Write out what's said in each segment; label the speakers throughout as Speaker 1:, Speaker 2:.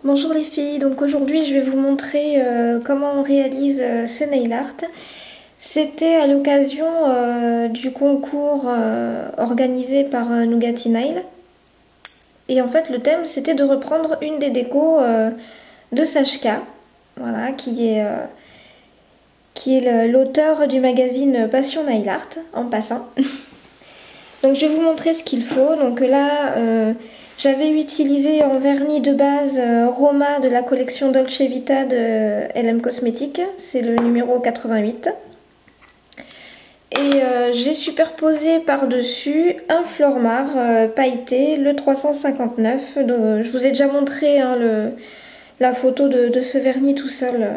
Speaker 1: Bonjour les filles, donc aujourd'hui je vais vous montrer comment on réalise ce nail art. C'était à l'occasion du concours organisé par Nugatti Nail. Et en fait le thème c'était de reprendre une des décos de Sashka, voilà, qui est l'auteur du magazine Passion Nail Art, en passant. Donc je vais vous montrer ce qu'il faut. Donc là, j'avais utilisé en vernis de base Roma de la collection Dolce Vita de LM Cosmetics. C'est le numéro 88. Et j'ai superposé par-dessus un Flormar pailleté, le 359. Donc, je vous ai déjà montré hein, la photo de ce vernis tout seul.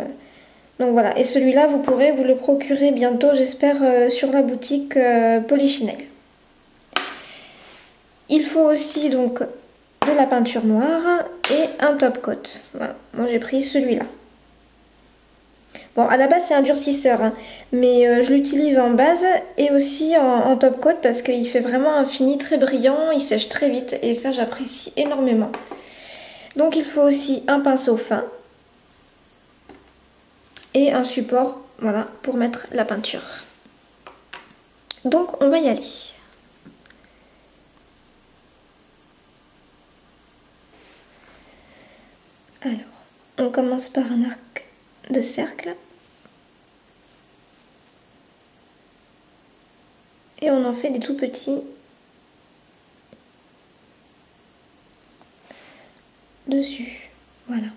Speaker 1: Donc voilà, et celui-là, vous pourrez vous le procurer bientôt, j'espère, sur la boutique Polichinelle. Il faut aussi donc de la peinture noire et un top coat. Voilà, moi j'ai pris celui-là. Bon, à la base c'est un durcisseur, hein, mais je l'utilise en base et aussi en top coat parce qu'il fait vraiment un fini très brillant, il sèche très vite et ça j'apprécie énormément. Donc il faut aussi un pinceau fin et un support, voilà, pour mettre la peinture. Donc on va y aller. Alors, on commence par un arc de cercle. Et on en fait des tout petits dessus. Voilà.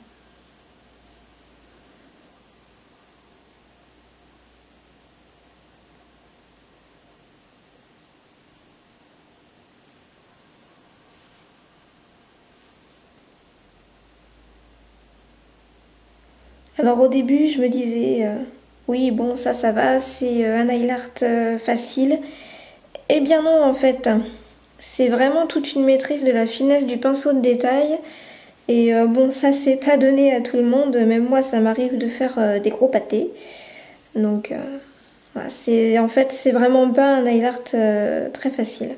Speaker 1: Alors au début, je me disais, oui, bon, ça va, c'est un nail art facile. Eh bien non, en fait, c'est vraiment toute une maîtrise de la finesse du pinceau de détail. Et bon, ça, c'est pas donné à tout le monde. Même moi, ça m'arrive de faire des gros pâtés. Donc, voilà, en fait, c'est vraiment pas un nail art très facile.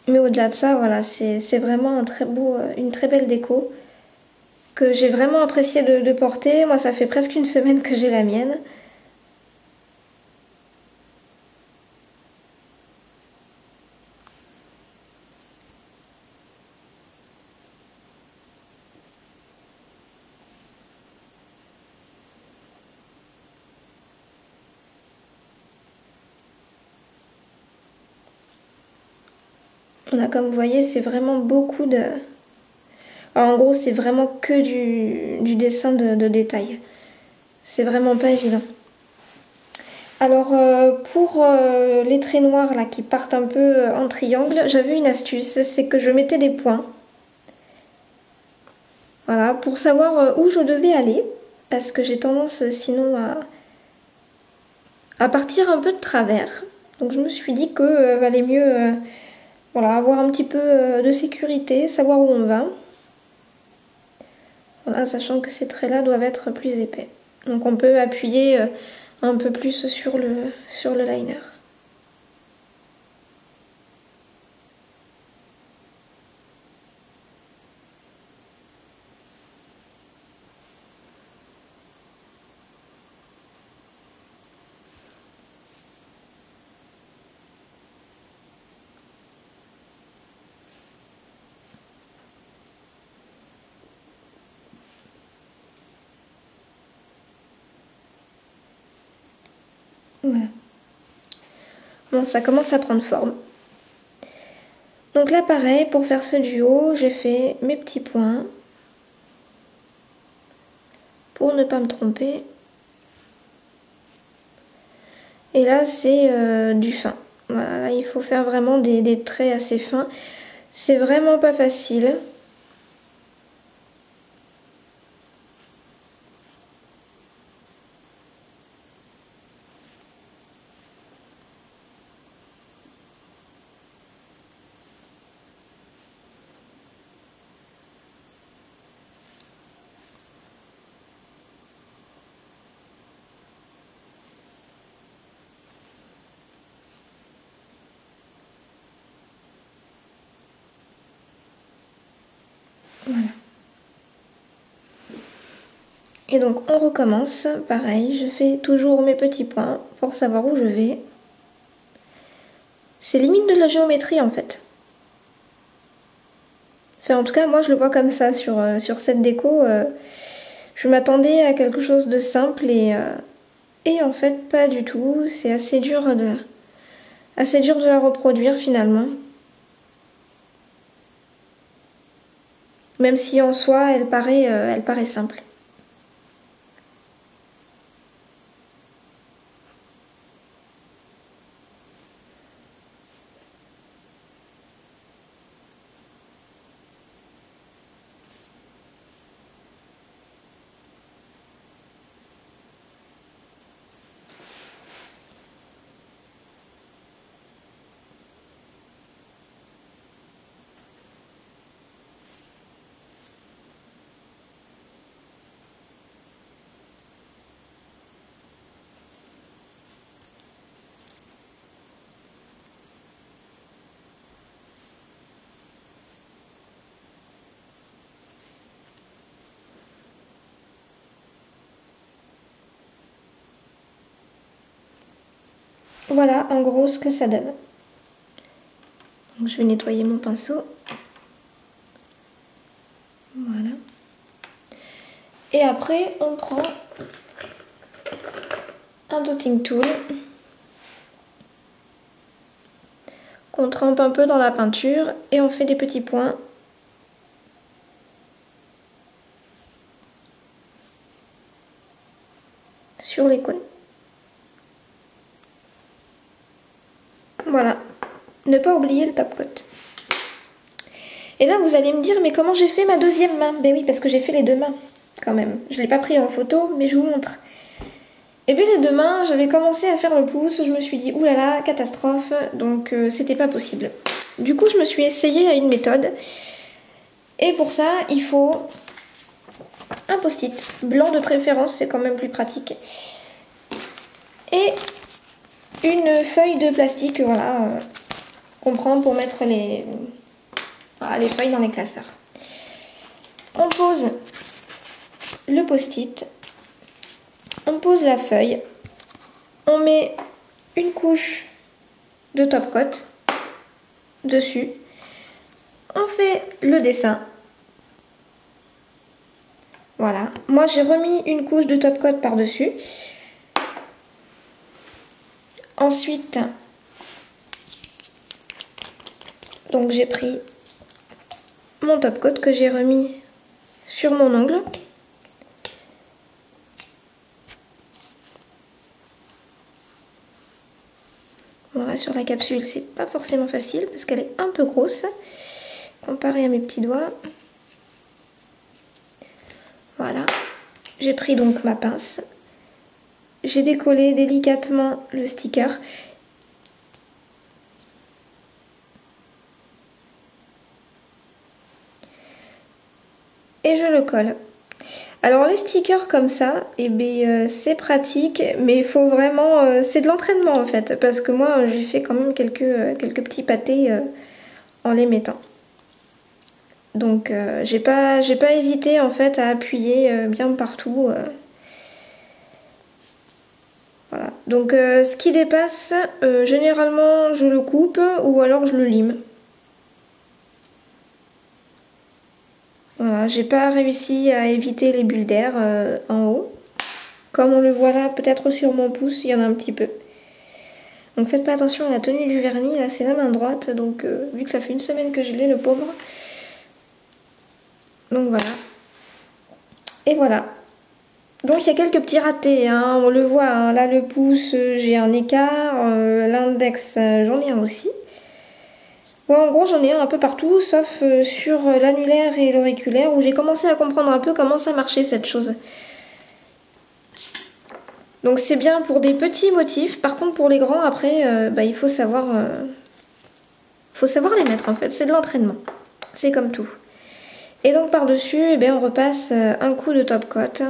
Speaker 1: Mais au-delà de ça, voilà, c'est vraiment un très beau, une très belle déco que j'ai vraiment apprécié de porter. Moi, ça fait presque une semaine que j'ai la mienne. Là, comme vous voyez, c'est vraiment beaucoup de... Alors, en gros, c'est vraiment que du dessin de détail. C'est vraiment pas évident. Alors, pour les traits noirs là, qui partent un peu en triangle, j'avais une astuce, c'est que je mettais des points. Voilà, pour savoir où je devais aller, parce que j'ai tendance sinon à partir un peu de travers. Donc je me suis dit que valait mieux voilà, avoir un petit peu de sécurité, savoir où on va. Voilà, sachant que ces traits-là doivent être plus épais. Donc on peut appuyer un peu plus sur le liner. Voilà. Bon, ça commence à prendre forme. Donc là, pareil, pour faire ce duo, j'ai fait mes petits points pour ne pas me tromper. Et là, c'est du fin. Voilà, là, il faut faire vraiment des traits assez fins. C'est vraiment pas facile. Voilà. Et donc on recommence, pareil, je fais toujours mes petits points pour savoir où je vais. C'est limite de la géométrie en fait. Enfin en tout cas moi je le vois comme ça sur cette déco. Je m'attendais à quelque chose de simple et en fait pas du tout. C'est assez dur de la reproduire finalement. Même si en soi elle paraît simple. Voilà en gros ce que ça donne. Donc, je vais nettoyer mon pinceau. Voilà. Et après on prend un dotting tool qu'on trempe un peu dans la peinture et on fait des petits points sur les cônes. Voilà, ne pas oublier le top coat. Et là vous allez me dire mais comment j'ai fait ma deuxième main? Ben oui parce que j'ai fait les deux mains quand même. Je ne l'ai pas pris en photo mais je vous montre. Et bien les deux mains j'avais commencé à faire le pouce, je me suis dit oulala catastrophe donc c'était pas possible. Du coup je me suis essayée à une méthode et pour ça il faut un post-it blanc de préférence, c'est quand même plus pratique. Et une feuille de plastique, voilà, qu'on prend pour mettre les feuilles dans les classeurs. On pose le post-it, on pose la feuille, on met une couche de top coat dessus, on fait le dessin. Voilà, moi j'ai remis une couche de top coat par-dessus. Ensuite, donc j'ai pris mon top coat que j'ai remis sur mon ongle. Voilà, sur la capsule, c'est pas forcément facile parce qu'elle est un peu grosse comparée à mes petits doigts. Voilà, j'ai pris donc ma pince. J'ai décollé délicatement le sticker. Et je le colle. Alors les stickers comme ça, eh bien, c'est pratique, mais il faut vraiment... c'est de l'entraînement en fait, parce que moi j'ai fait quand même quelques petits pâtés en les mettant. Donc j'ai pas hésité en fait à appuyer bien partout. Voilà. Donc ce qui dépasse, généralement je le coupe ou alors je le lime. Voilà, j'ai pas réussi à éviter les bulles d'air en haut. Comme on le voit là, peut-être sur mon pouce, il y en a un petit peu. Donc faites pas attention à la tenue du vernis, là c'est la main droite, donc vu que ça fait une semaine que je l'ai, le pauvre. Donc voilà. Et voilà. Donc il y a quelques petits ratés, hein, on le voit, hein, là le pouce j'ai un écart, l'index j'en ai un aussi. Ouais, en gros j'en ai un peu partout, sauf sur l'annulaire et l'auriculaire où j'ai commencé à comprendre un peu comment ça marchait cette chose. Donc c'est bien pour des petits motifs, par contre pour les grands après il faut savoir les mettre en fait, c'est de l'entraînement, c'est comme tout. Et donc par dessus on repasse un coup de top coat.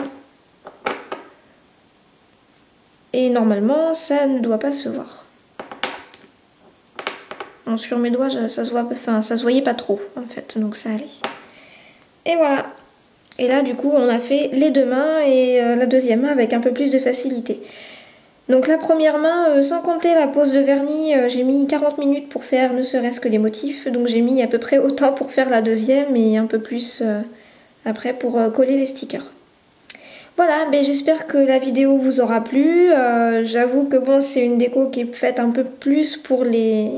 Speaker 1: Et normalement, ça ne doit pas se voir. Bon, sur mes doigts, ça se voit, enfin, ça se voyait pas trop, en fait, donc ça allait. Et voilà. Et là du coup on a fait les deux mains et la deuxième main avec un peu plus de facilité. Donc la première main, sans compter la pose de vernis, j'ai mis 40 minutes pour faire ne serait-ce que les motifs. Donc j'ai mis à peu près autant pour faire la deuxième et un peu plus après pour coller les stickers. Voilà, ben j'espère que la vidéo vous aura plu. J'avoue que bon, c'est une déco qui est faite un peu plus pour les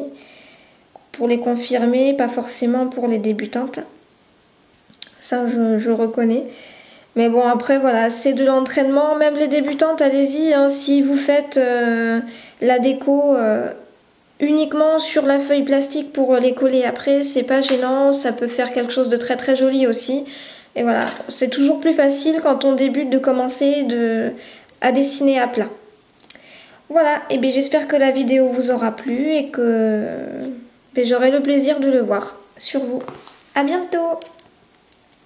Speaker 1: confirmés, pas forcément pour les débutantes. Ça, je reconnais. Mais bon, après, voilà, c'est de l'entraînement. Même les débutantes, allez-y, hein, si vous faites la déco uniquement sur la feuille plastique pour les coller après, c'est pas gênant. Ça peut faire quelque chose de très très joli aussi. Et voilà, c'est toujours plus facile quand on débute de commencer à dessiner à plat. Voilà, et bien j'espère que la vidéo vous aura plu et que j'aurai le plaisir de le voir sur vous. À bientôt!